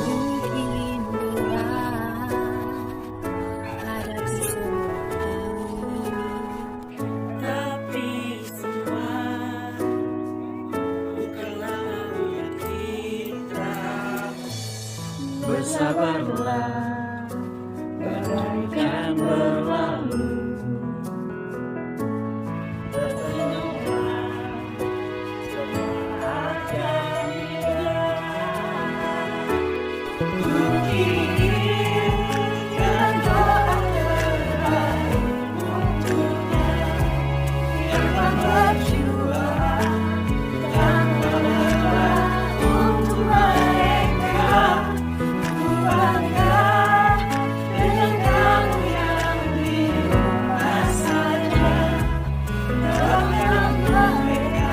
Mungkin berat hadapi semua ini, Tapi semua bukanlah laluan kita. Bersabarlah, bagaikan berlalu. Tersenyumlah, semua akan indah. Kukirimkan doa terbaik untuknya, yang tak berjuang tanpa lelah untuk mereka. Ku bangga dengan kamu yang di rumah saja. Doakan mereka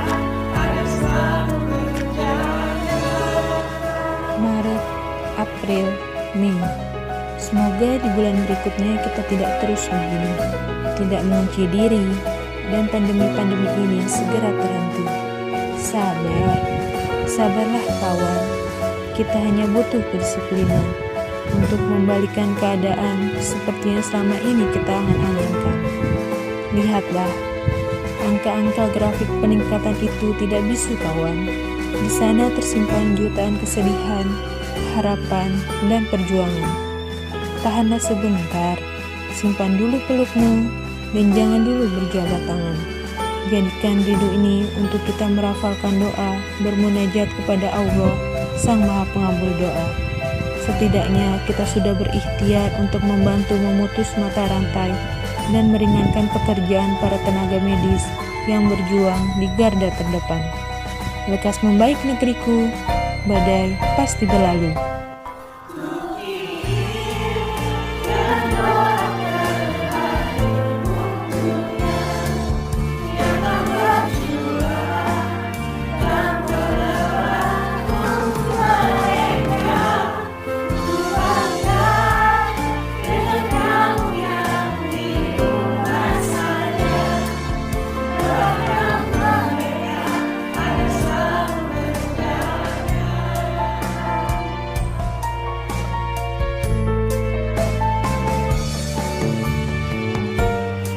agar selalu berjaga. Maret, April, Mei. Semoga di bulan berikutnya kita tidak terus begini, tidak mengunci diri, dan pandemi-pandemi ini segera terhenti. Sabar, sabarlah kawan. Kita hanya butuh kedisiplinan untuk membalikan keadaan seperti yang selama ini kita angan-angankan. Lihatlah, angka-angka grafik peningkatan itu tidak bisu kawan. Di sana tersimpan jutaan kesedihan, harapan, dan perjuangan. Tahanlah sebentar, simpan dulu pelukmu, dan jangan dulu berjabat tangan. Jadikan rindu ini untuk kita merafalkan doa, bermunajat kepada Allah, Sang Maha Pengabul doa. Setidaknya kita sudah berikhtiar untuk membantu memutus mata rantai dan meringankan pekerjaan para tenaga medis yang berjuang di garda terdepan. Lekas membaik negeriku, badai pasti berlalu.